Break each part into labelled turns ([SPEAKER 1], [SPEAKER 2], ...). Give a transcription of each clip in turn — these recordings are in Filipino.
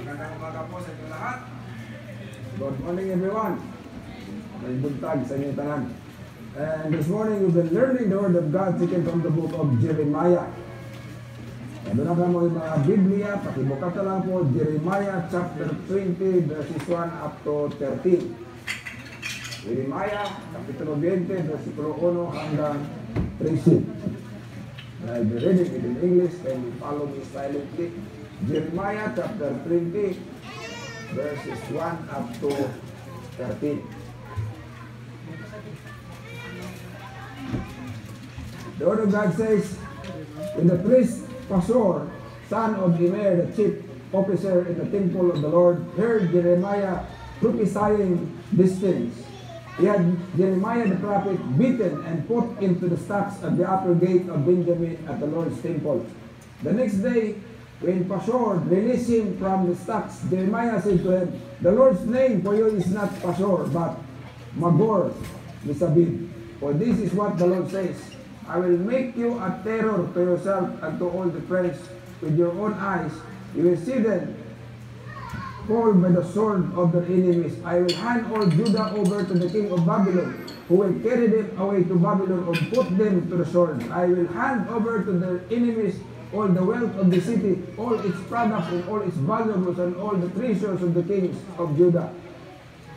[SPEAKER 1] Magandang umaga po sa inyo lahat.
[SPEAKER 2] Good morning everyone. May buntag sa inyo tanan. And this morning we've been learning the Word of God taken from the book of Jeremiah. Doon na mo yung mga Biblia, pakibukat na lang po, Jeremiah chapter 20 verses 1 up to 13. Jeremiah, kapitulo 20, versikulo 1 hanggang 13. I'll be reading it in English and you follow me silently. Jeremiah chapter 20 verses 1 up to 13. The Word of God says, when the priest Pashur, son of Immer, the chief officer in the temple of the Lord, heard Jeremiah prophesying these things, he had Jeremiah the prophet beaten and put into the stocks at the upper gate of Benjamin at the Lord's temple. The next day, when Pashur released him from the stocks, Jeremiah said to him, "The Lord's name for you is not Pashur, but Magor Misabib. For this is what the Lord says, I will make you a terror to yourself and to all the friends. With your own eyes, you will see them fall by the sword of their enemies. I will hand all Judah over to the king of Babylon, who will carry them away to Babylon and put them to the sword. I will hand over to their enemies all the wealth of the city, all its products and all its valuables and all the treasures of the kings of Judah.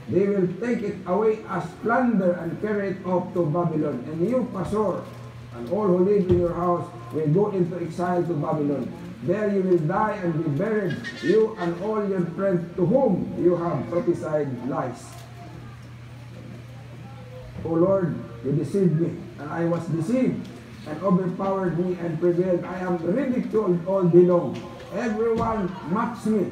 [SPEAKER 2] They will take it away as plunder and carry it off to Babylon. And you, Pashur, and all who live in your house will go into exile to Babylon. There you will die and be buried, you and all your friends to whom you have prophesied lies. O Lord, you deceived me, and I was deceived, and overpowered me and prevailed. I am ridiculed all day long. Everyone mocks me.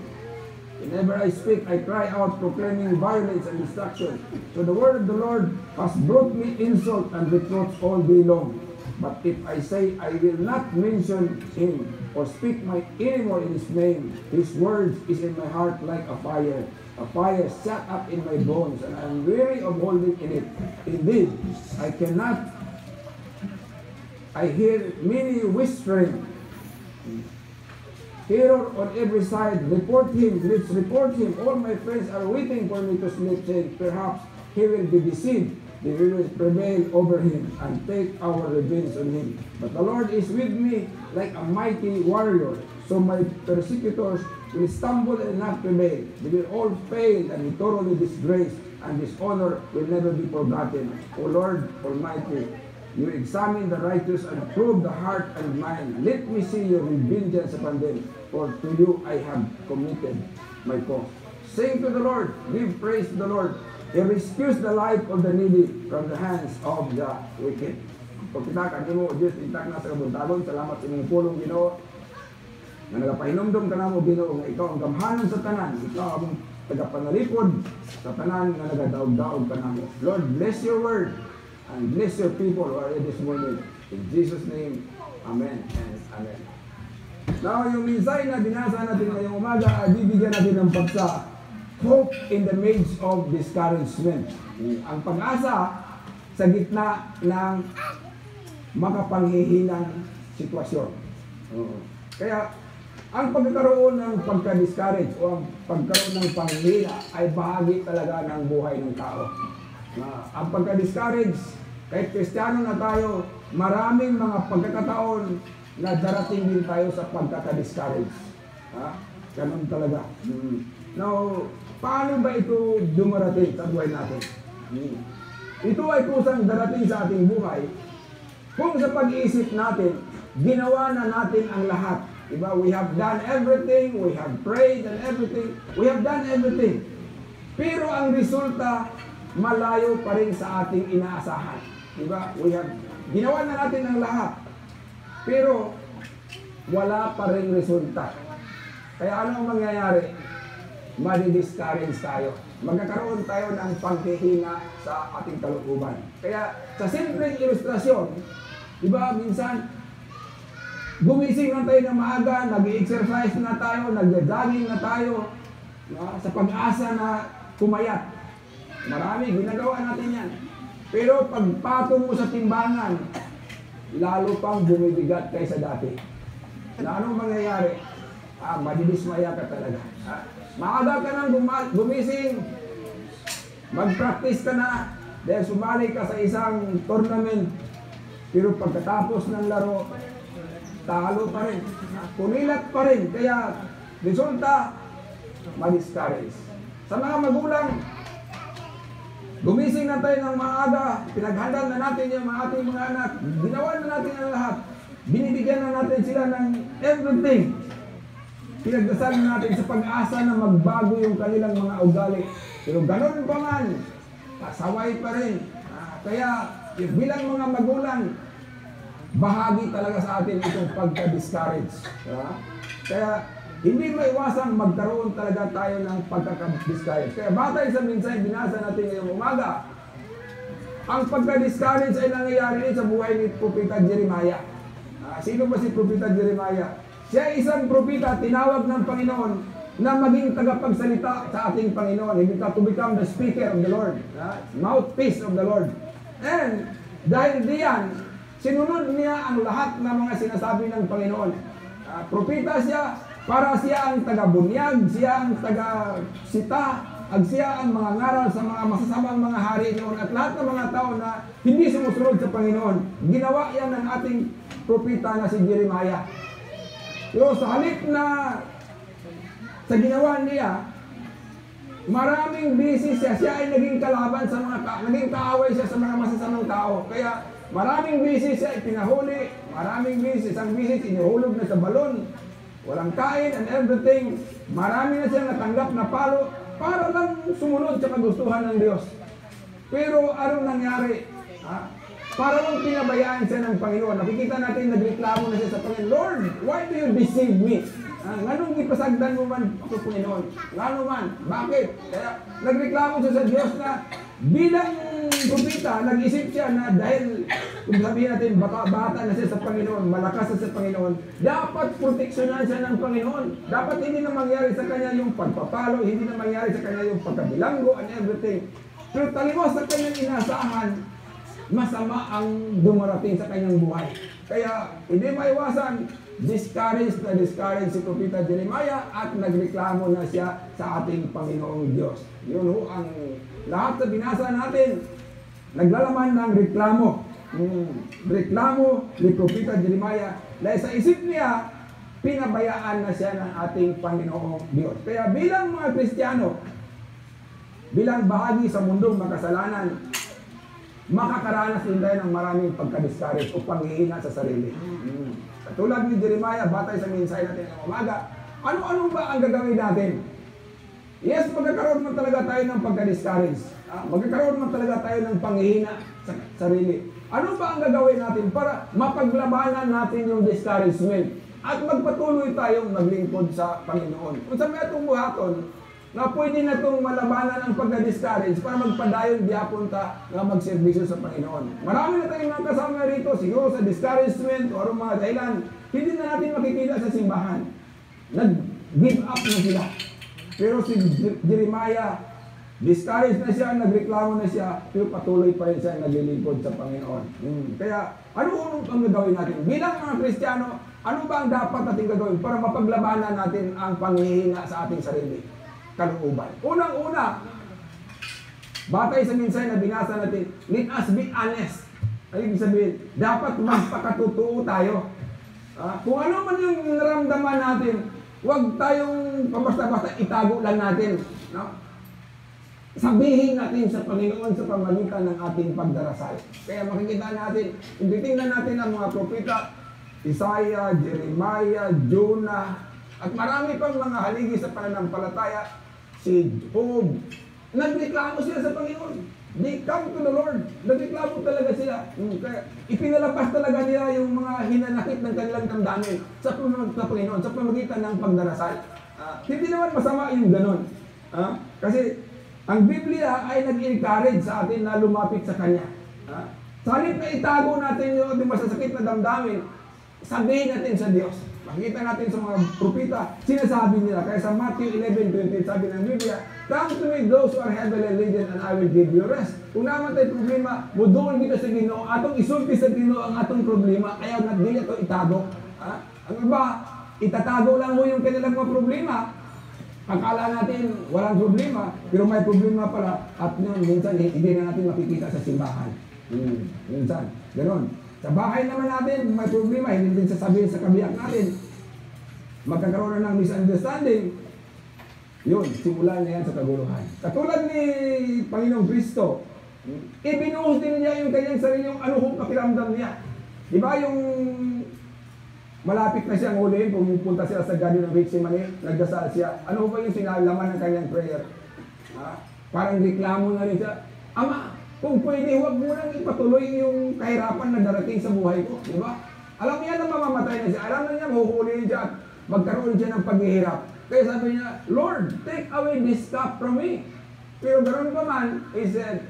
[SPEAKER 2] Whenever I speak, I cry out, proclaiming violence and destruction. So the word of the Lord has brought me insult and reproach all day long. But if I say I will not mention him or speak anymore in his name, his words is in my heart like a fire shut up in my bones, and I am weary of holding in it. Indeed, I cannot. I hear many whispering. Terror on every side. Report him, let's report him. All my friends are waiting for me to sleep, saying, perhaps he will be deceived. We will prevail over him and take our revenge on him. But the Lord is with me like a mighty warrior. So my persecutors will stumble and not prevail. They will all fail and be thoroughly disgraced, and dishonor will never be forgotten. O Lord Almighty, you examine the righteous and prove the heart and mind. Let me see your vengeance upon them, for to you I have committed my cause. Sing to the Lord, give praise to the Lord. He rescues the life of the needy from the hands of the wicked. Kung kita kanimo Diyos intak na sa kabuntagon, salamat sa inyong pulong Ginoo. Nga nagapahinomdom ka namo Ginoo nga ikaw ang gamhanan sa tanan, ikaw ang tagapanalipod sa tanan nga nagadaog-daog ka namo. Lord, bless your word and bless your people who are in this morning. In Jesus' name, amen and amen. Now, yung minsay na binasa natin ngayong umaga ay bibigyan natin ng pagsa hope in the midst of discouragement. Ang pag-asa sa gitna ng makapanghihinang sitwasyon. Kaya, ang pagkakaroon ng pagka-discourage o ang pagkaroon ng panghihina ay bahagi talaga ng buhay ng tao. Ang pagka-discourage, kahit Kristiyano na tayo, maraming mga pagkakataon na darating din tayo sa pagkaka-discourage. Ganun talaga. Now, paano ba ito dumarating sa buhay natin? Ito ay kusang darating sa ating buhay kung sa pag-iisip natin, ginawa na natin ang lahat. Diba? We have done everything, we have prayed and everything, we have done everything. Pero ang resulta, malayo pa rin sa ating inaasahan. Diba? Ginawa na natin ang lahat, pero wala pa rin resulta. Kaya ano ang mangyayari? Madi-discourage tayo. Magkakaroon tayo ng panghihina sa ating kalooban. Kaya sa simpleng ilustrasyon, di ba, minsan, gumising na tayo ng maaga, nag-exercise na tayo, nag-jogging na tayo, sa pag-asa na pumayat. Marami, ginagawa natin yan. Pero pagpatong mo sa timbangan, lalo pang bumibigat kaysa dati. Na anong mangyayari? madidismaya ka talaga. Maaga ka nang gumising, mag-practice ka na, dahil sumali ka sa isang tournament, pero pagkatapos ng laro, talo pa rin, kumilat pa rin, kaya resulta, ma-discourage. Sa mga magulang, gumising na tayo ng maaga, pinaghandal na natin yung ating mga anak, ginawa na natin ang lahat, binibigyan na natin sila ng everything. Pinagdasal na natin sa pag-asa na magbago yung kanilang mga ugali. Pero ganun pa man, pasaway pa rin. Kaya bilang mga magulang, bahagi talaga sa atin itong pagka-discourage. Kaya hindi maiwasang magkaroon talaga tayo ng pagka-discourage. Kaya batay sa mensahe binasa natin ngayong umaga, ang pagka-discourage ay nangyayari rin sa buhay ni Propeta Jeremiah. Sino ba si Propeta Jeremiah? Siya ay isang propeta, tinawag ng Panginoon na maging tagapagsalita sa ating Panginoon. He to become the speaker of the Lord, mouthpiece of the Lord. And dahil diyan, sinunod niya ang lahat ng mga sinasabi ng Panginoon. Propeta siya, para siya ang taga-bunyag, siya ang taga-sita, at siya ang mga ngaral sa mga masasamang mga hari noon at lahat ng mga tao na hindi sumusunod sa Panginoon. Ginawa yan ng ating propeta na si Jeremiah. Pero sa halip na sa ginawa niya, maraming busy siya. Siya ay naging kalaban sa mga naging kaaway siya sa mga masasamang tao. Kaya maraming busy siya ipinahuli, maraming busy, isang busy inuhulog na sa balon, walang kain and everything. Marami na siyang natanggap na palo para lang sumunod sa kagustuhan ng Diyos. Pero anong nangyari? Para lang pinabayaan siya ng Panginoon. Nakikita natin, nagreklamo na siya sa Panginoon, Lord, why do you deceive me? Nganong ipasagdan mo man ako, Panginoon? Ngano man? Bakit? Kaya nagreklamo siya sa Diyos na bilang propeta, nag-isip siya na dahil, kung sabihin natin, bata na siya sa Panginoon, malakas na sa Panginoon, dapat proteksyonan siya ng Panginoon. Dapat hindi na mangyari sa kanya yung pagpapalo, hindi na mangyari sa kanya yung pagkabilanggo and everything. Pero talimos sa kanyang inasahan, masama ang dumarating sa kanyang buhay. Kaya hindi maiwasan, discouraged si Propeta Jeremiah at nagreklamo na siya sa ating Panginoong Diyos. Yun ho ang lahat sa binasa natin, naglalaman ng reklamo. Reklamo ni Propeta Jeremiah dahil sa isip niya, pinabayaan na siya ng ating Panginoong Diyos. Kaya bilang mga Kristiyano, bilang bahagi sa mundong makasalanan, makakaranas din tayo ng maraming pagka-discourage o panghihina sa sarili. Katulad ni Jeremiah, batay sa mensahe natin ng umaga, ano-ano ba ang gagawin natin? Yes, magkakaroon man talaga tayo ng pagka-discourage. Magkakaroon man talaga tayo ng panghihina sa sarili. Ano ba ang gagawin natin para mapaglabanan natin yung discouragement at magpatuloy tayong maglingkod sa Panginoon? Kung sa may itong buhaton, na pwede na itong malabanan ang pagka-discourage para magpadayon diapon ta na magserbisyo sa Panginoon. Marami na tayong mga kasama rito, siguro sa discouragement o mga dahilan, hindi na natin makikita sa simbahan. Nag-give up na sila. Pero si Jeremiah, discouraged na siya, nagreklamo na siya, pero patuloy pa rin siya naglilingkod sa Panginoon. Kaya, ano ang gagawin natin? Bilang mga Kristiyano, ano ba ang dapat natin gagawin para mapaglabanan natin ang panghihina sa ating sarili? Kalooban. Unang-una, batay sa mensahe na binasa natin, let us be honest. Ay, ibig sabihin, dapat magpakatotoo tayo. Kung ano man yung naramdaman natin, huwag tayong basta-basta itago lang natin. No? Sabihin natin sa Panginoon sa pamamagitan ng ating pagdarasal. Kaya makikita natin, kung titingnan natin ang mga propeta, Isaiah, Jeremiah, Jonah, at marami pang mga haligi sa pananampalataya, si Job, nagreklamo sila sa Panginoon. They come to the Lord. Nagreklamo talaga sila. Kaya ipinalabas talaga nila yung mga hinanakit ng kanilang damdamin sa Panginoon, sa pamamagitan ng pagdarasal. Hindi naman masama yung ganon. Kasi ang Biblia ay nag-encourage sa atin na lumapit sa Kanya. Sa halip na itago natin yung ating masasakit na damdamin, sabihin natin sa Diyos. Makikita natin sa mga propeta, sinasabi nila. Kaya sa Matthew 11:20, sabi ng Biblia, come to me those who are heavily laden and I will give you rest. Kung naman tayo problema, mudoon kita sa Ginoo, atong isulti sa Ginoo ang atong problema, ayaw na dili ito itago. Ano ba? Itatago lang mo yung kanilang mga problema. Akala natin walang problema, pero may problema pala. At yun, minsan hindi na natin makikita sa simbahan. Minsan, gano'n. Sa bahay naman natin, may problema, hindi din sasabihin sa kabiyak natin. Magkakaroon na ng misunderstanding. Yun, simulan na yan sa kaguluhan. Katulad ni Panginoong Kristo, ibinuhos din niya yung kanyang sariling ano kung pakiramdam niya. Diba yung malapit na siyang hulihin, pumupunta sila sa Garden of Gethsemane, nagdasal siya. Ano ba yung sinalaman ng kanyang prayer? Parang reklamo na rin siya, Ama, kung pwede, huwag mo nang ipatuloy yung kahirapan na darating sa buhay ko. Diba? Alam niya na mamamatay na siya. Alam na niya mahuhulihin siya at magkaroon siya ng paghihirap. Kaya sabi niya, Lord, take away this cup from me. Pero ganoon pa man, he said,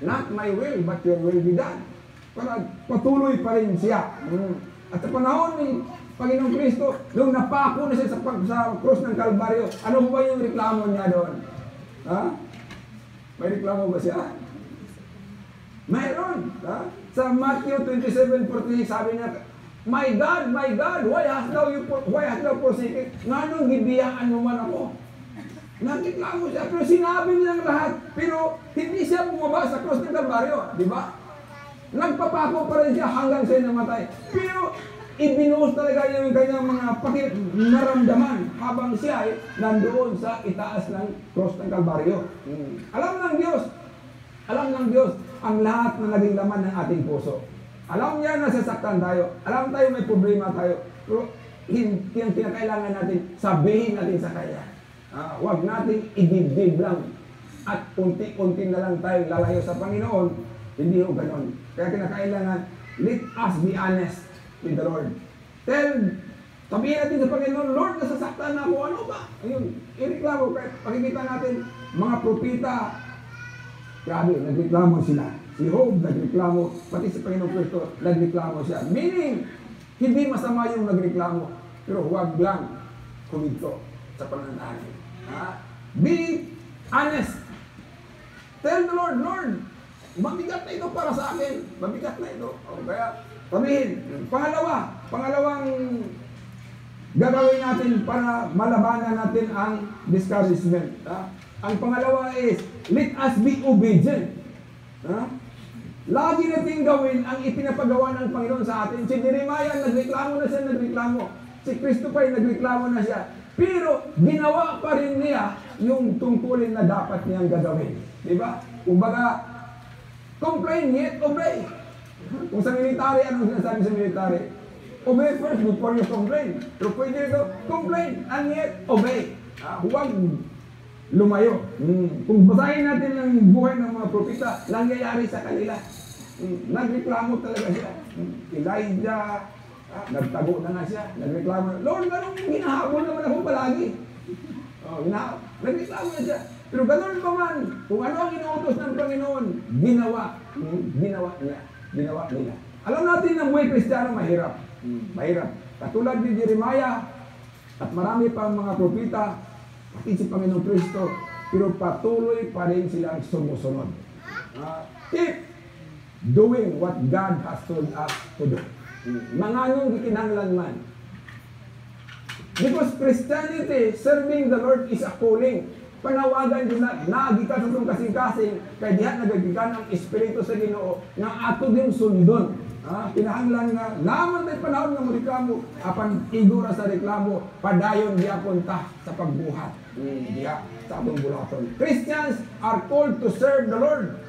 [SPEAKER 2] not my will, but your will be done. Para patuloy pa rin siya. At sa panahon ni Panginoong Kristo, nung napako na siya sa krus ng Kalbaryo, ano ba yung reklamo niya doon? Ha? May reklamo ba siya? Mayroon. Ha? Sa Matthew 27:46, sabi niya, my God, why hast thou forsaken? Nga nung gibiyaan mo man ako. Nagreklamo siya, pero sinabi nilang lahat, pero hindi siya bumaba sa krus ng Kalbaryo, di ba? Nagpapako pa rin siya hanggang siya namatay. Pero ibinuhos talaga yung kanyang mga naramdaman habang siya ay nandoon sa itaas ng cross ng Kalbaryo. Alam ng Diyos ang lahat na naging laman ng ating puso. Alam niya na sasaktan tayo. Alam tayo may problema tayo. Pero yung kinakailangan natin, sabihin natin sa Kanya. Huwag natin idibdib lang at unti-unti na lang tayo lalayo sa Panginoon. Hindi ho ganon. Kaya kinakailangan, let us be honest with the Lord. Sabihin natin sa Panginoon, Lord, nasasaktan na ako. Ano ba? Ayun, ireklamo. Kahit pakikita natin, mga propita, grabe, nagreklamo sila. Si Job, nagreklamo. Pati si Panginoong Kristo, nagreklamo siya. Meaning, hindi masama yung nagreklamo. Pero huwag lang kuminto sa pananalangin. Be honest. Tell the Lord, Lord, mabigat na ito para sa akin. Mabigat na ito. Kaya, sabihin, pangalawang gagawin natin para malabanan natin ang discouragement. Ang pangalawa is, let us be obedient. Lagi natin gawin ang ipinapagawa ng Panginoon sa atin. Si Jeremiah, nagreklamo na siya. Si Kristo pa nagreklamo na siya. Pero, ginawa pa rin niya yung tungkulin na dapat niyang gagawin. Diba? Kumbaga, complain yet obey. Kung sa military, anong sinasabi sa military? Obey first before you complain. Pero pwede ito, complain and yet obey. Huwag lumayo. Kung basahin natin ang buhay ng mga propeta, nangyayari sa kanila. Nagreklamo talaga siya. Elijah, nagtago na nga siya. Nagreklamo. Lord, ganun ginahabol naman ako palagi. Nagreklamo na siya. Pero ganoon pa man, kung ano ang inuutos ng Panginoon, ginawa nila. Alam natin na buhay Kristiyano mahirap. Mahirap. Katulad ni Jeremiah at marami pang mga propeta, pati si Panginoong Kristo, pero patuloy pa rin silang sumusunod. Keep doing what God has told us to do. Manganong gikinanglan man. Because Christianity, serving the Lord is a calling. Panawagan din na naagita sa itong kasing-kasing kaya diha nagagikan ang Espiritu sa Ginoo nga ato din sundon. Kinahanglan nga naman tayo panahon nga reklamo apan igura sa reklamo padayon diha punta sa pagbuhat diha sa atong bulaton. Christians are called to serve the Lord.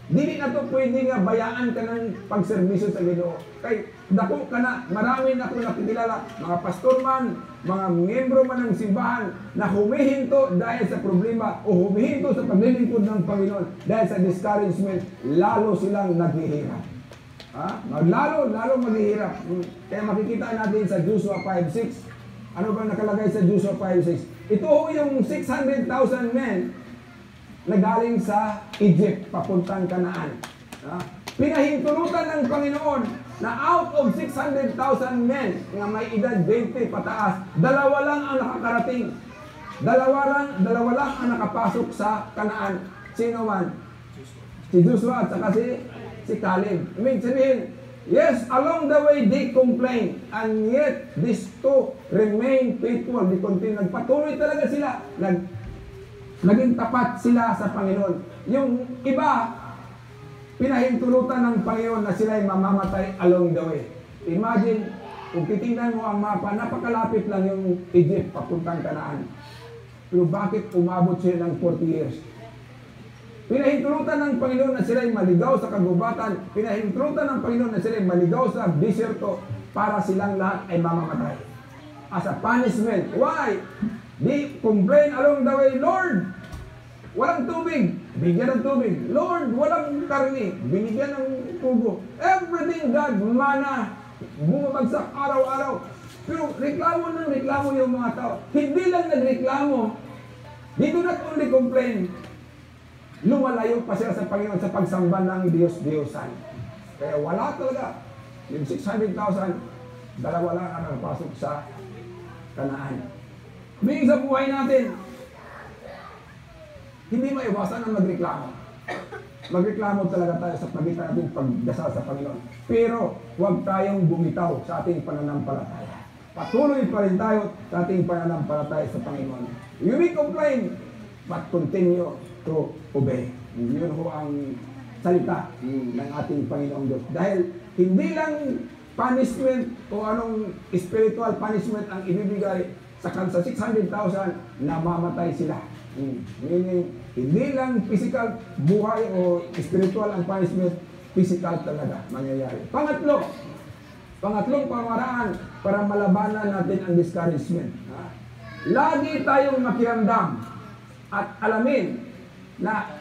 [SPEAKER 2] Dili na to pwede nga bayaan ka ng pagserbisyo sa Ginoo. Kay dako ka na, marami na ako nakikilala, mga pastor man, mga miyembro man ng simbahan na humihinto dahil sa problema o humihinto sa paglilingkod ng Panginoon dahil sa discouragement, lalo silang naghihirap. Lalo maghihirap. Kaya makikita natin sa Joshua 5:6. Ano ba nakalagay sa Joshua 5:6? Ito yung 600,000 men na galing sa Egypt, papuntang Canaan. Pinahintulutan ng Panginoon na out of 600,000 men na may edad 20 pataas, dalawa lang ang nakakarating. Dalawa lang ang nakapasok sa Canaan. Sino man? Si Joshua at saka si Caleb. Sabihin, Yes, along the way they complain, and yet these two remain faithful. They continue. Nagpatuloy talaga sila. Naging tapat sila sa Panginoon. Yung iba, pinahintulutan ng Panginoon na sila ay mamamatay along the way. Imagine, kung titingnan mo ang mapa, napakalapit lang yung Egypt, papuntang Kanaan. Pero bakit umabot sila ng 40 years? Pinahintulutan ng Panginoon na sila ay maligaw sa kagubatan. Pinahintulutan ng Panginoon na sila ay maligaw sa disyerto para silang lahat ay mamamatay. As a punishment. Why? They complain along the way, Lord, walang tubig. Bigyan ng tubig. Lord, walang karne. Binigyan ng tubo. Everything, God, mana, bumabagsak araw-araw. Pero reklamo ng reklamo yung mga tao. Hindi lang nagreklamo. They do not only complain. Lumalayo pa sila sa Panginoon sa pagsamba ng Diyos-Diyosan. Kaya wala talaga. Yung 600,000, dalawa lang ang napasok sa Kanaan. May sa buhay natin, hindi maiwasan ang magreklamo. Magreklamo talaga tayo sa pagitan natin pagdasal sa Panginoon. Pero huwag tayong bumitaw sa ating pananampalataya. Patuloy pa rin tayo sa ating pananampalataya sa Panginoon. You may complain, but continue to obey. Yun ho ang salita ng ating Panginoong Diyos. Dahil hindi lang punishment o anong spiritual punishment ang ibibigay sa 600,000 na mamatay sila. Meaning, hindi lang physical buhay o spiritual ang punishment, physical talaga mangyayari. Pangatlong pamaraan para malabanan natin ang discouragement. Lagi tayong makiramdam at alamin na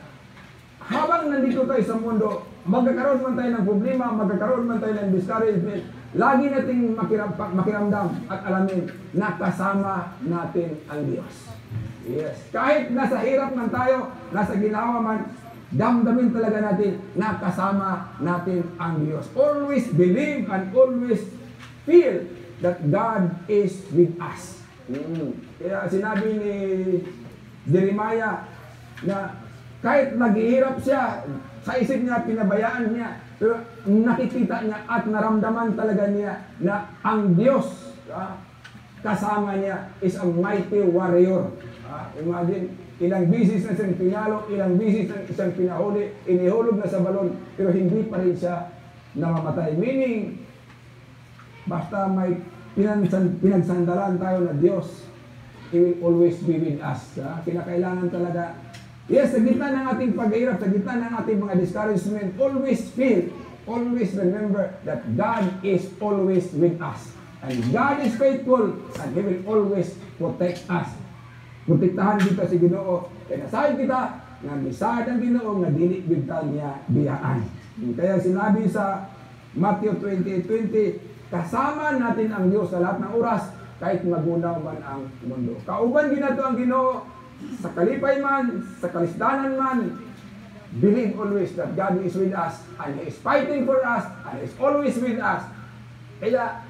[SPEAKER 2] habang nandito tayo sa mundo, magkakaroon man tayo ng problema, magkakaroon man tayo ng discouragement, lagi nating makiramdam at alamin na kasama natin ang Diyos. Yes. Kahit nasa hirap man tayo, nasa ginawa man, damdamin talaga natin na kasama natin ang Diyos. Always believe and always feel that God is with us. Kaya sinabi ni Jeremiah na kahit naghihirap siya, sa isip niya, pinabayaan niya, pero nakikita niya at naramdaman talaga niya na ang Diyos kasama niya is a mighty warrior. Imagine, ilang bisis na siyang pinalo, ilang bisis na siyang pinahuli, inihulog na sa balon, pero hindi pa rin siya namamatay. Meaning, basta may pinagsandalan tayo na Diyos, He will always be with us. Kinakailangan talaga. Yes, sa gitna ng ating paghihirap, sa gitna ng ating mga discouragement, always feel, always remember that God is always with us. And God is faithful and He will always protect us. Protektahan kita si Ginoo. Kaya nasahin kita na misad ang Ginoo nga dili bigta niya biyaan. Kaya sinabi sa Matthew 28:20, kasama natin ang Diyos sa lahat ng oras kahit magunaw man ang mundo. Kauban ginato ang Ginoo sa kalipay man, sa kalisdanan man, believe always that God is with us and He is fighting for us and He is always with us. Kaya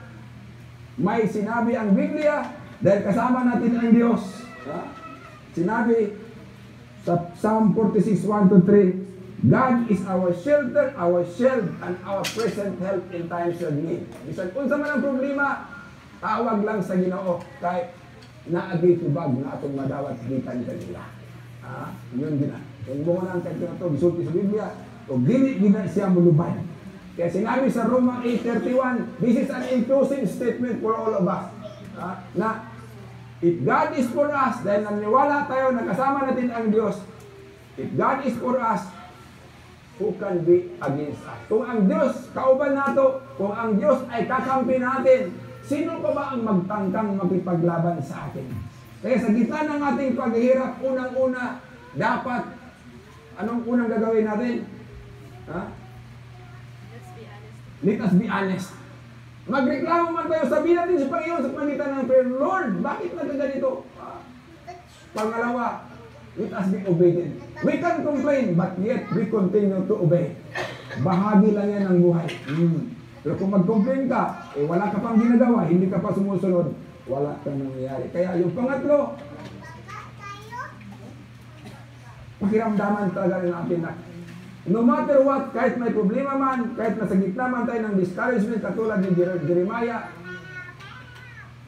[SPEAKER 2] may sinabi ang Biblia dahil kasama natin ang Diyos. Sinabi sa Psalm 46:1-3, God is our shelter, our shield, and our present help in times of need. Bisan unsa man ang problema, tawag lang sa Ginoo kay naagi tubag na atong madawat gikan kanila. Yun gina. Kung mo nang kanto to gisulti sa Biblia, o dili gina siya mulubad. Kaya sinabi sa Roma 8:31, this is an inclusive statement for all of us. Na if God is for us, dahil naniwala tayo na kasama natin ang Diyos, if God is for us, who can be against us? Kung ang Diyos kauban nato, kung ang Diyos ay kakampi natin, sino pa ba ang magtangkang makipaglaban sa atin? Kaya sa gitna ng ating paghihirap, unang-una, dapat, anong unang gagawin natin? Let us be honest. Magreklamo man tayo, sabihin natin sa Panginoon sa pagitan ng prayer, Lord, bakit nagkaganito? Pangalawa, let us be obedient. We can complain, but yet we continue to obey. Bahagi lang yan ng buhay. Pero kung mag-complain ka, wala ka pang ginagawa, hindi ka pa sumusunod, wala kang nangyayari. Kaya yung pangatlo, pakiramdaman talaga rin natin na No matter what, kahit may problema man, kahit nasa gitna man tayo ng discouragement, katulad ni Jeremiah,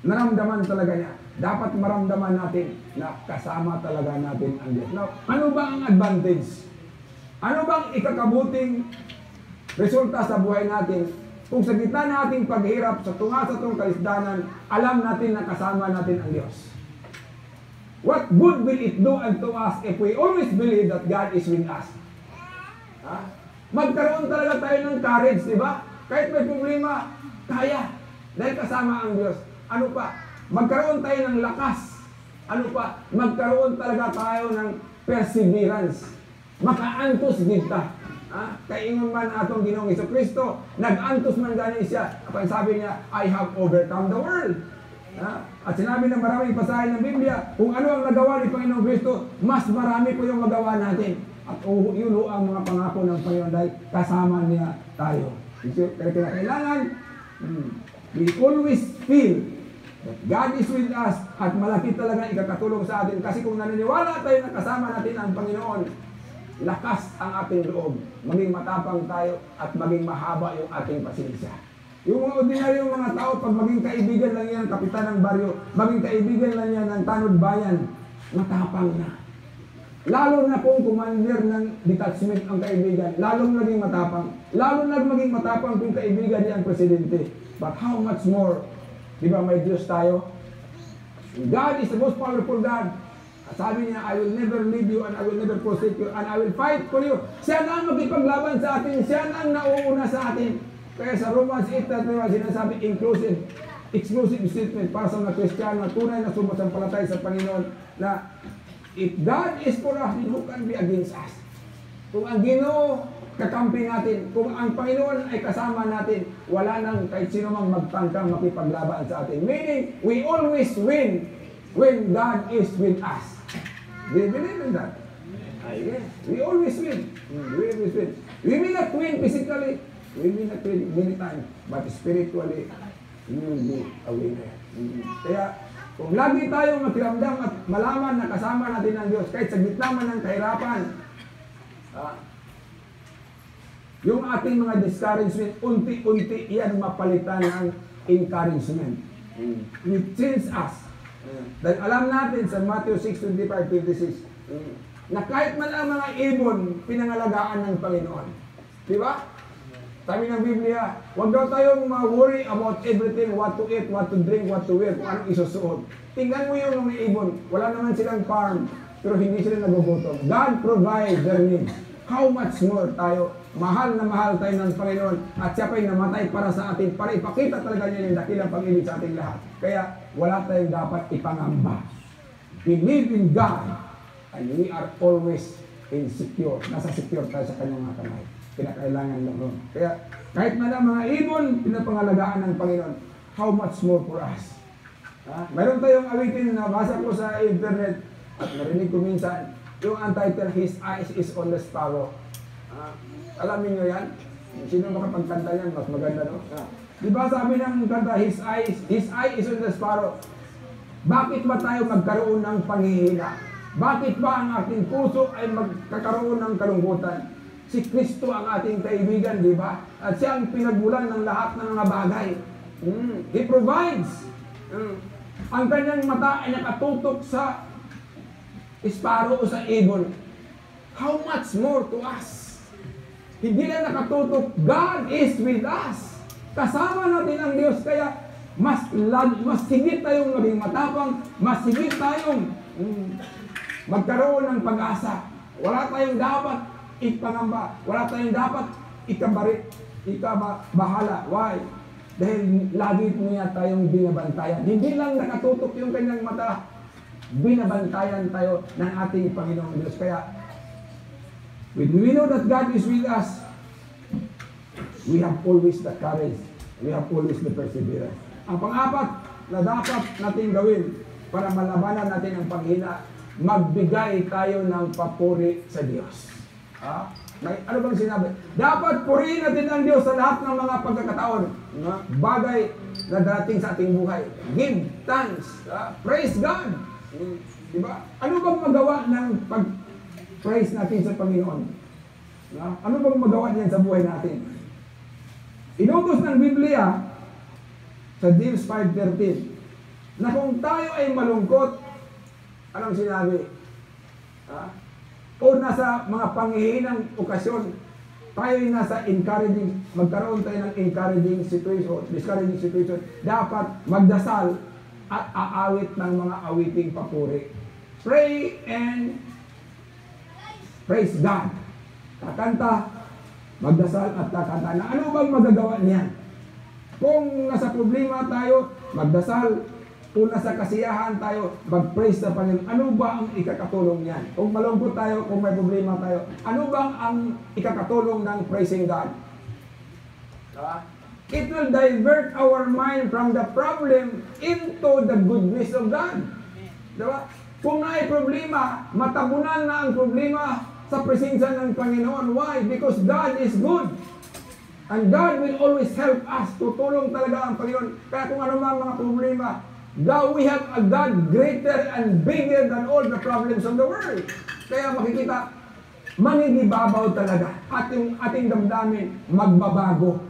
[SPEAKER 2] naramdaman talaga niya. Dapat maramdaman natin na kasama talaga natin ang Diyos. Now, ano ba ang advantage? Ano bang ikakabuting resulta sa buhay natin kung sa gitna nating paghirap sa tunga sa itong kalisdanan, alam natin na kasama natin ang Diyos? What good will it do unto us if we always believe that God is with us? Ha? Magkaroon talaga tayo ng courage, di ba? Kahit may problema, kaya. Dahil kasama ang Diyos. Ano pa? Magkaroon tayo ng lakas. Ano pa? Magkaroon talaga tayo ng perseverance. Makaantos kita. Kay ingon man atong Ginoong Jesucristo, nag-antos man gani siya. Kapag sabi niya, I have overcome the world. At sinabi ng maraming pasahe ng Biblia, kung ano ang nagawa ni Panginoong Kristo, mas marami po yung magawa natin. At yun ang mga pangako ng Panginoon dahil kasama niya tayo. Kaya kailangan, we always feel that God is with us at malaki talaga ikakatulong sa atin. Kasi kung naniniwala tayo na kasama natin ang Panginoon, lakas ang ating loob, maging matapang tayo at maging mahaba yung ating pasensya. Yung mga ordinaryong mga tao, pag maging kaibigan lang yan ng kapitan ng baryo, maging kaibigan lang yan ng tanod bayan, matapang na. Lalo na kung commander ng detachment ang kaibigan, lalong naging matapang. Lalo na maging matapang kung kaibigan niya ang presidente. But how much more? Di ba may Diyos tayo? God is the most powerful God. Sabi niya, I will never leave you and I will never forsake you and I will fight for you. Siya na ang magipaglaban sa atin. Siya na ang nauuna sa atin. Kaya sa Romans 8:31, sinasabi exclusive statement para sa mga Kristiyano na tunay na sumasampalatay sa Panginoon na if God is for us, who can be against us? Kung ang Ginoo kakampi natin, kung ang Panginoon ay kasama natin, wala nang kahit sino mang magtangkang makipaglaban sa atin. Meaning, we always win when God is with us. Do you believe in that? Yes. We always win. We always win. We may not win physically, we may not win many times, but spiritually, we will be a winner. Kaya, kung lagi tayong makiramdam at malaman na kasama natin ang Diyos, kahit sa gitna man ng kahirapan, yung ating mga discouragement, unti-unti yan mapalitan ng encouragement. It changes us. Dahil alam natin sa Matthew 6:25-26, na kahit man ang mga ibon, pinangalagaan ng Panginoon. Di ba? Sabi ng Biblia, huwag daw tayong ma-worry about everything, what to eat, what to drink, what to wear, kung anong isusuot. Tingnan mo yung mga ibon, wala naman silang farm, pero hindi sila nagugutom. God provides their needs. How much more tayo, mahal na mahal tayo ng Panginoon, at siya pa'y namatay para sa atin, para ipakita talaga niya yung dakilang pag-ibig sa ating lahat. Kaya wala tayong dapat ipangamba. Believe in God, and we are always insecure. Nasa secure tayo sa kanyang mga kamay. Pinakailangan lang ron. Kaya kahit na lang mga ibon, pinapangalagaan ng Panginoon, how much more for us? Mayroon tayong awitin na basa ko sa internet at narinig ko minsan, yung untitled, His Eyes is on the Sparrow. Alam niyo yan? Sino makapagkanta yan? Mas maganda, no? Di ba sabi ng kanta, His eye is on the sparrow. Bakit ba tayo magkaroon ng panghihina? Bakit ba ang ating puso ay magkakaroon ng kalungkutan? Si Kristo ang ating kaibigan, di ba? At siya ang pinagmulan ng lahat ng mga bagay. He provides. Ang kanyang mata ay nakatutok sa sparrow o sa ibon. How much more to us? Hindi lang nakatutok, God is with us. Kasama natin ang Diyos, kaya mas higit tayong maging matapang, mas higit tayong magkaroon ng pag-asa. Wala tayong dapat ipangamba, wala tayong dapat ikabahala. Why? Dahil lagi niya tayong binabantayan. Hindi lang nakatutok yung kanyang mata, binabantayan tayo ng ating Panginoong Diyos. Kaya, when we know that God is with us, we have always the courage. We have always the perseverance. Ang pang-apat na dapat natin gawin para malabanan natin ang paghina, magbigay tayo ng papuri sa Diyos. Ano bang sinabi? Dapat purihin natin ang Diyos sa lahat ng mga pagkakataon, bagay na darating sa ating buhay. Give thanks. Praise God. Diba? Ano bang magawa ng pag-praise natin sa Panginoon? Ano bang magawa niyan sa buhay natin? Inutos ng Biblia sa James 5:13 na kung tayo ay malungkot, anong sinabi? O nasa mga panghihinang okasyon, tayo ay nasa encouraging, magkaroon tayo ng encouraging situation, discouraging situation, dapat magdasal at aawit ng mga awiting papuri. Pray and praise God. Kakanta, magdasal at kakanta. Na ano bang magagawa niyan? Kung nasa problema tayo, magdasal. Kung nasa kasiyahan tayo, mag-praise sa Panginoon. Ano ba ang ikakatulong niyan? Kung malungkot tayo, kung may problema tayo, ano bang ang ikakatulong ng praising God? It will divert our mind from the problem into the goodness of God. Diba? Kung may problema, matabunan na ang problema sa presensya ng Panginoon. Why? Because God is good. And God will always help us. Tutulong talaga ang Panginoon. Kaya kung ano mga problema, God, we have a God greater and bigger than all the problems of the world. Kaya makikita, maninibabaw talaga. At yung ating damdamin, magbabago.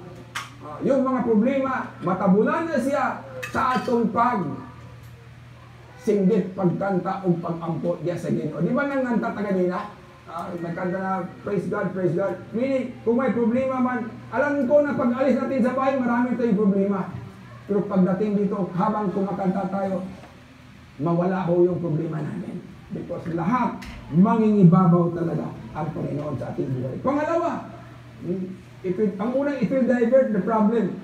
[SPEAKER 2] Yung mga problema, matabunan na siya sa atong singgit, pagkanta o pag-ampo diya sa Ginoo. Di ba nanganta ta kanina? Nagkanta na, praise God, praise God. Meaning, kung may problema man, alam ko na pag alis natin sa bahay, marami tayong problema. Pero pagdating dito, habang kumakanta tayo, mawala ho yung problema natin. Because lahat, mangingibabaw talaga ang Panginoon sa ating buhay. Pangalawa, ang unang, it will divert the problem.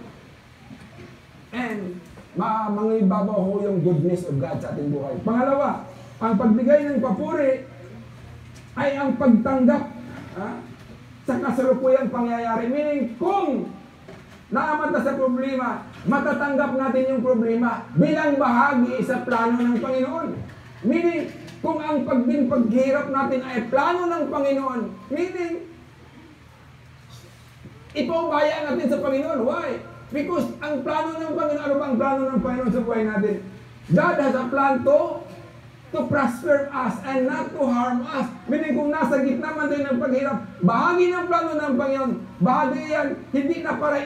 [SPEAKER 2] And, mangingibabaw ho yung goodness of God sa ating buhay. Pangalawa, ang pagbigay ng papuri ay ang pagtanggap sa kasalukuyang pangyayari. Meaning, kung naamat na sa problema, matatanggap natin yung problema bilang bahagi sa plano ng Panginoon. Meaning, kung ang paghirap natin ay plano ng Panginoon, meaning, ipaubaya natin sa Panginoon. Why? Because ang plano ng Panginoon, ano ba ang plano ng Panginoon sa buhay natin? God has a plan to prosper us and not to harm us. Meaning kung nasa gitna man tayo ng paghirap, bahagi ng plano ng Panginoon, bahagi yan, hindi na para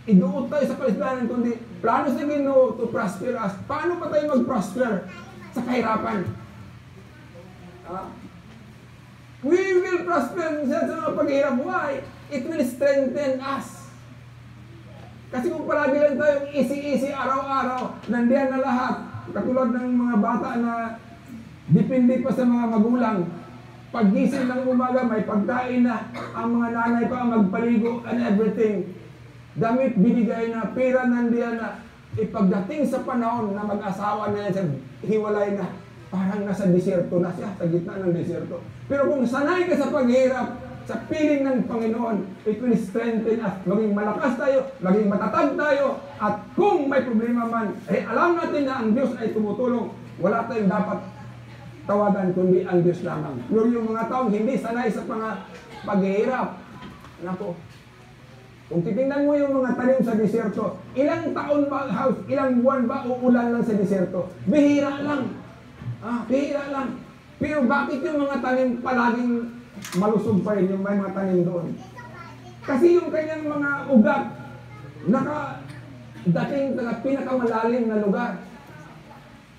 [SPEAKER 2] iduot tayo sa kalisdanan, kundi plano sa Ginoo to prosper us. Paano pa tayo mag-prosper sa kahirapan? We will prosper sa mga paghirap. Why? It will strengthen us. Kasi kung palagi lang tayo easy araw-araw, nandiyan na lahat. Katulad ng mga bata na depende pa sa mga magulang. Paggising ng umaga, may pagkain na. Ang mga nanay pa ang magpaligo and everything. Damit binigay na, pera nandiyan na. Pagdating sa panahon na mag-asawa na yan, hiwalay na. Parang nasa desierto na siya, sa gitna ng desierto. Pero kung sanay ka sa paghirap, sa piling ng Panginoon, it will strengthen us. Maging malakas tayo, maging matatag tayo, at kung may problema man, alam natin na ang Diyos ay tumutulong. Wala tayong dapat tawagan, kundi ang Diyos lamang. Pero yung mga taong hindi sanay sa paghihirap, nako, kung titingnan mo yung mga tanim sa desierto, ilang taon ba, ilang buwan ba uulan lang sa desierto? Bihira lang. Bihira lang. Pero bakit yung mga tanim palaging malusog pa rin yung may mga tanim doon? Kasi yung kanyang mga ugat dating pinakamalalim na lugar,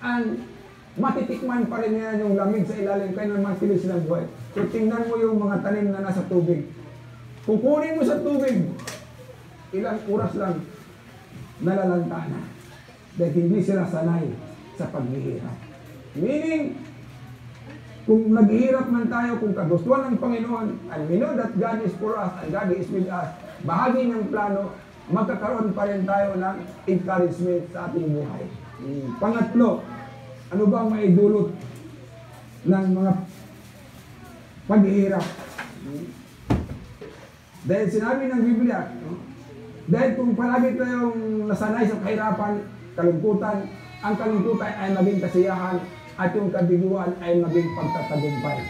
[SPEAKER 2] and matitikman pa rin niya yung lamig sa ilalim, kaya naman sila silang buhay. So tingnan mo yung mga tanim na nasa tubig. Kukunin mo sa tubig, ilang oras lang nalalanta na dahil hindi sila sanay sa paghihirap. Meaning, kung naghihirap man tayo, kung kagustuhan ng Panginoon, and we know that God is for us and God is with us, bahagi ng plano, magkakaroon pa rin tayo ng encouragement sa ating buhay. Pangatlo, ano ba ang maidulot ng mga paghihirap? Dahil sinabi ng Biblia, dahil kung palagi tayong nasanay sa kahirapan, kalungkutan, ang kalungkutan ay maging kasiyahan, at yung kabiguan ay maging pagtatagumpay.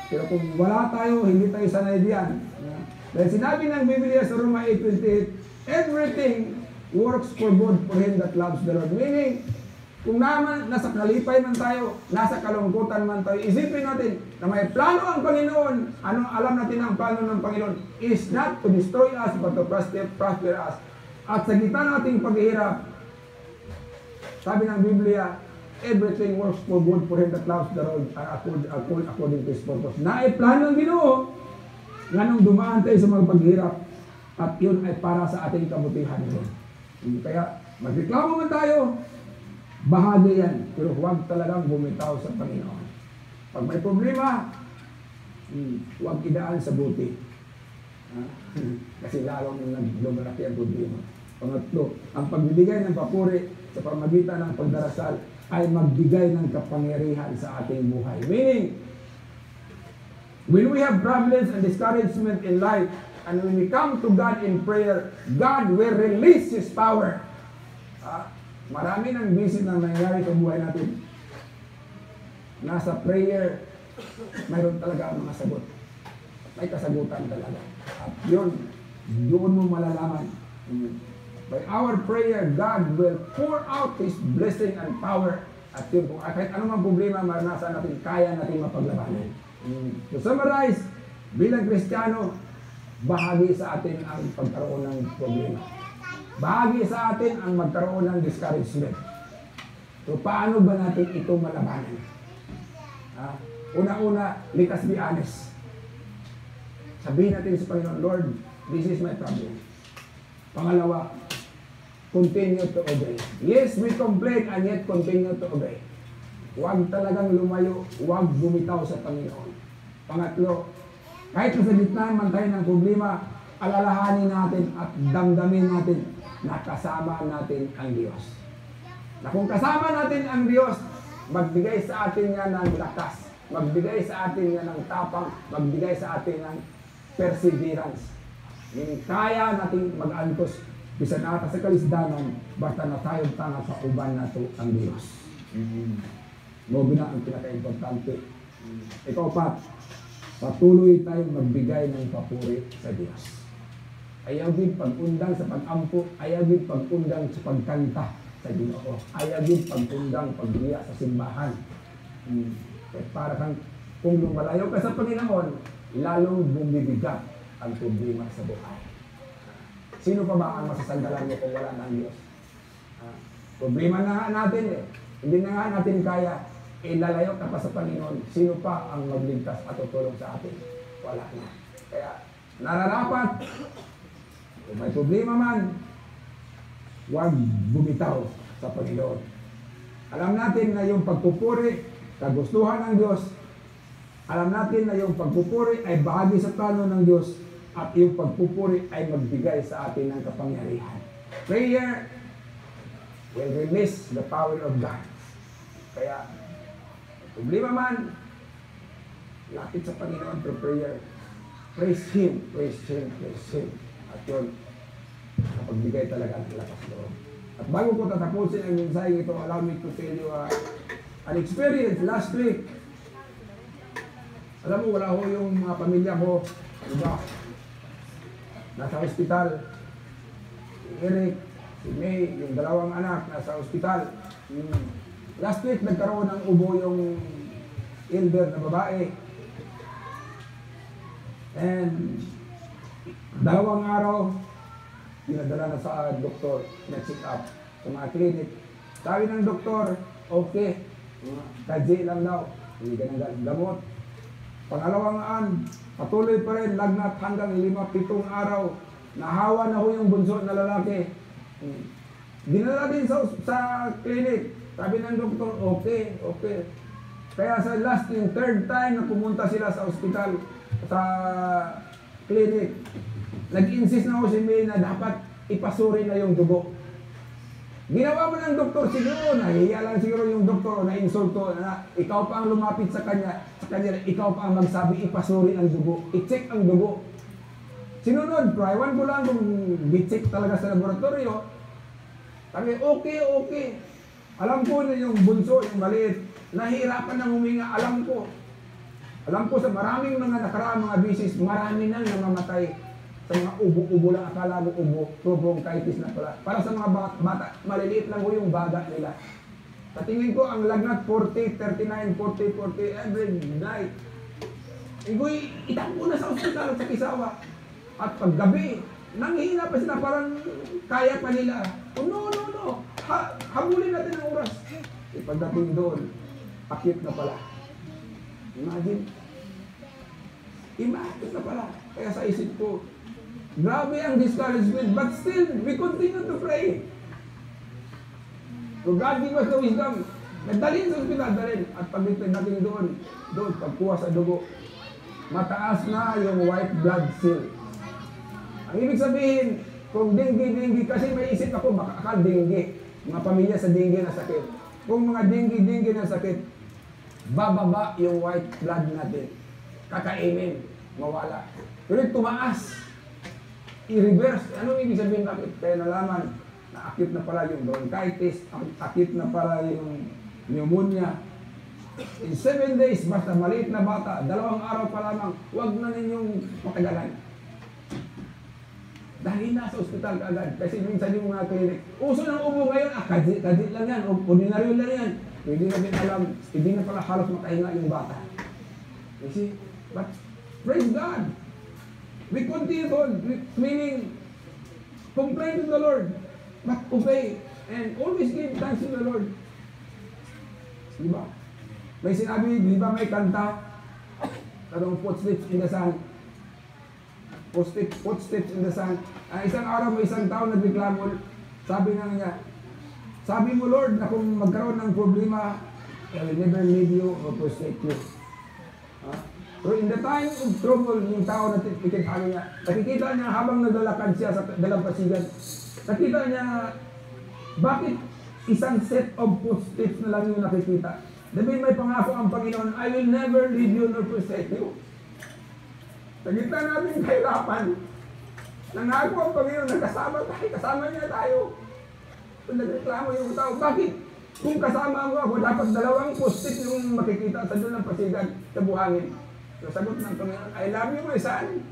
[SPEAKER 2] Pero kung wala tayo, hindi tayo sanay diyan. Dahil sinabi ng Biblia sa Roma 8:28, everything works for good for him that loves the Lord. Meaning, Kung naman, nasa kalipay man tayo, nasa kalungkutan man tayo, isipin natin na may plano ang Panginoon. Alam natin ang plano ng Panginoon is not to destroy us, but to prosper us. At sa gitna nating paghihirap, sabi ng Biblia, everything works for good for him that loves the Lord according to his purpose. Plano ng Ginoo nga nung dumaan tayo sa mga paghihirap, at yun ay para sa ating kabutihan. Kaya magreklamo man tayo, bahagi yan, pero huwag talagang bumitaw sa Panginoon. Pag may problema, huwag idaan sa buti. Kasi lalong lumalaki ang problema. Pangatlo, ang pagbibigay ng papuri sa pamagitan ng pagdarasal ay magbigay ng kapangyarihan sa ating buhay. Meaning, when we have problems and discouragement in life, and when we come to God in prayer, God will release His power. Marami ng visit na nangyayari sa buhay natin. Nasa prayer, mayroon talaga ang mga sagot. May kasagutan talaga. At yun, doon mo malalaman. By our prayer, God will pour out His blessing and power. At yun, kahit anumang problema maranasan natin, kaya natin mapaglabanan. To summarize, bilang Kristiyano, bahagi sa atin ang pagkaroon ng problema. Bahagi sa atin ang magkaroon ng discouragement. So, paano ba natin ito malabanan? Una-una, let us be honest. Sabihin natin sa Panginoon, Lord, this is my problem. Pangalawa, continue to obey. Yes, we complain and yet continue to obey. Huwag talagang lumayo, huwag bumitaw sa Panginoon. Pangatlo, kahit sa gitna man tayo ng problema, alalahanin natin at damdamin natin na kasama natin ang Diyos. Na kung kasama natin ang Diyos, magbigay sa atin niya ng lakas, magbigay sa atin niya ng tapang, magbigay sa atin ng perseverance. Kaya natin mag-antos, bisa nata sa kalisdanan, basta na tayo tanga sa uban na to ang Diyos. Mobi na ang pinaka-importante. Ikaw pa, patuloy tayong magbigay ng papuri sa Diyos. Ayaw din pag-undang sa pag-ampo, ayaw din pag-undang sa pagkanta sa Ginoo, ayaw din pag-undang pagbiya sa simbahan. Para kang, kung lumalayo ka sa Panginoon, lalong bumibigat ang problema sa buhay. Sino pa ba ang masasanggalan mo kung wala ng Diyos? Problema na nga natin hindi na nga natin kaya, lalayo ka pa sa Panginoon, sino pa ang magligtas at tutulong sa atin? Wala na. Kaya, nararapat, kung may problema man, huwag bumitaw sa Panginoon. Alam natin na yung pagpupuri, kagustuhan ng Diyos. Alam natin na yung pagpupuri ay bahagi sa plano ng Diyos at yung pagpupuri ay magbigay sa atin ng kapangyarihan. Prayer will release the power of God. Kaya, problema man, lapit sa Panginoon through prayer. Praise Him, praise Him, praise Him. At yun, napagbigay talaga ng lakas loob. At bago ko tatapusin ang mensahe ito, allow me to tell you an experience last week. Alam mo, wala ho yung mga pamilya ko, diba? Nasa hospital. Si Eric, si May, yung dalawang anak, nasa hospital. Last week, nagkaroon ng ubo yung elder na babae. And 2 araw, dinadala na sa doktor, na-check up sa mga clinic. Sabi ng doktor, okay, kaji lang daw, hindi ka nang gamot. Pangalawang patuloy pa rin, lagnat hanggang 5-7 araw. Nahawa na ho yung bunso na lalaki. Dinala din sa clinic. Sabi ng doktor, okay, okay. Kaya sa last, yung 3rd time na pumunta sila sa ospital, sa clinic, nag-insist na ho si May na dapat ipasuri na yung dugo. Ginawa mo ng doktor siguro, nahihiya lang siguro yung doktor o na-insulto na ikaw pa ang lumapit sa kanya, ikaw pa ang magsabi, ipasuri ang dugo, i-check ang dugo. Sinunod, praiwan ko lang kung i-check talaga sa laboratorio. Sabi, okay, okay. Alam ko na yung bunso, yung maliit, nahihirapan ng huminga, alam ko. Alam ko sa maraming mga nakaraang mga bisis, marami nang namamatay sa mga ubo-ubo lang, akala mo ubo, bronchitis na pala. Para sa mga bata, maliliit lang ho yung baga nila. Sa tingin ko, ang lagnat 40, 39, 40, 40 every night. Igoy, itakbo na sa ospital sa Kisawa. At paggabi, nanghihina pa sila, parang kaya pa nila. Oh, no. Habulin natin ang oras. Pagdating doon, akit na pala. Imagine na pala. Kaya sa isip ko, grabe ang discouragement, but still, we continue to pray. So God give us the wisdom. Nagdalhin sa ospital, dalhin. At pagdating doon, pagkuha sa dugo, mataas na yung white blood cell. Ang ibig sabihin, kung dengue, kasi may isip ako, baka akal dengue. Mga pamilya sa dengue na sakit. Kung mga dengue na sakit, bababa yung white blood natin. Kakainin, mawala. Pero tumaas, i-reverse. Ano ibig sabihin bakit? Kaya nalaman na akit na pala yung bronchitis, akit na pala yung pneumonia. In 7 days, basta maliit na bata, 2 araw pa lamang, huwag na ninyong matagalan. Dahil nasa ospital kaagad. Kasi minsan yung mga klinik, uso ng ubo ngayon, kajit lang yan, ordinaryo lang yan. Hindi natin alam, hindi na pala halos makahinga yung bata. You see? But, praise God! We continue on, meaning, complain to the Lord, but obey, and always give thanks to the Lord. Diba? May sinabi, di ba may kanta? Tarong footsteps in the sun. Footsteps in the sun. Isang araw may isang tao nagreklamo, sabi nga niya, sabi mo Lord na kung magkaroon ng problema, I will never leave you or forsake you. So in the time of trouble, yung tao na ano niya, nakikita niya habang naglalakad siya sa dalampasigan, nakita niya, bakit isang set of footsteps na lang yung nakikita? Dahil may pangako ang Panginoon, I will never leave you nor forsake you. Sa gitna natin kahirapan, nangako ang Panginoon, nagkasama tayo, kasama niya tayo. Kung nagreklamo yung tao, bakit? Kung kasama mo ako, dapat 2 footsteps yung makikita sa doon ng pasigan sa buhangin. So sagot ng Panginoon, I love you my son.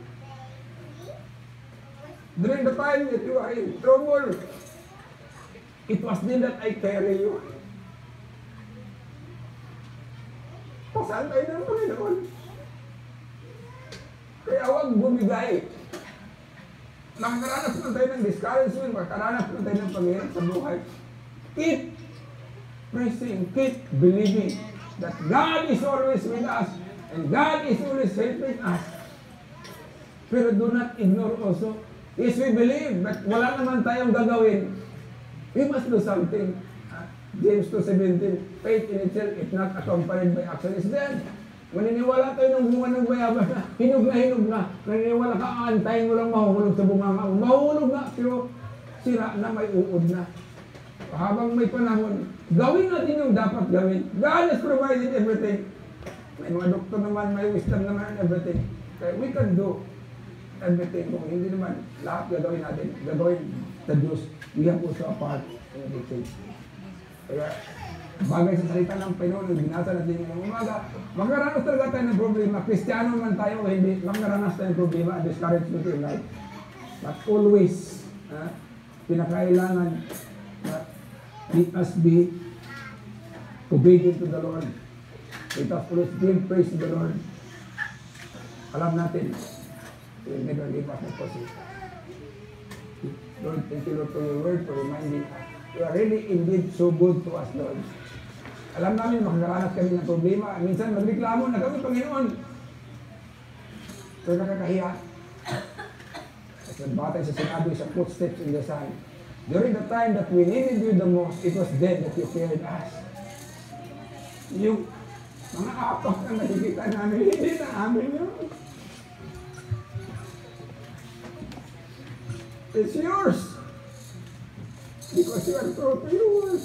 [SPEAKER 2] During the time that you are in trouble, it was then that I carry you. Pasal tayo ng Panginoon. Kaya huwag bumigay. Makakaranas na tayo ng discouragement, makakaranas na tayo ng Panginoon sa buhay. Keep praising, keep believing that God is always with us and God is always helping us. Pero do not ignore also. Yes, we believe, but wala naman tayong gagawin. We must do something. James 2:17, faith in itself, if not accompanied by action, is dead. Maniniwala tayo ng bunga ng bayabas na hinog na. Naniniwala ka, aantayin mo lang mahuhulog sa bunganga. Mahuhulog na, pero sira na, may uod na. Habang may panahon, gawin natin yung dapat gawin. God has provided everything. May mga doktor naman, may wisdom naman, everything. Kaya we can do everything. Kung hindi naman, lahat gagawin natin. Gagawin sa Diyos. We have also a part in everything. Kaya, bagay sa salita ng Panginoon, binasa natin yung umaga, magkaranas talaga tayo ng problema. Kristiyano man tayo o hindi, magkaranas tayo ng problema, discouragement in life. But always, pinakailangan na let us be obedient to the Lord. Let us always give praise to the Lord. Alam natin, He will never leave us and forsake us. Lord, thank you Lord for your word, for reminding us. You are really indeed so good to us, Lord. Alam namin, makakaranas kami ng problema. Minsan, magreklamo na kami, Panginoon. Pero nakakahiya. At nagbatay sa sinabi sa footsteps in the sun. During the time that we needed you the most, it was then that you carried us. Yung mga apak na nakikita namin, hindi na amin yun. It's yours. Because you are true to your word.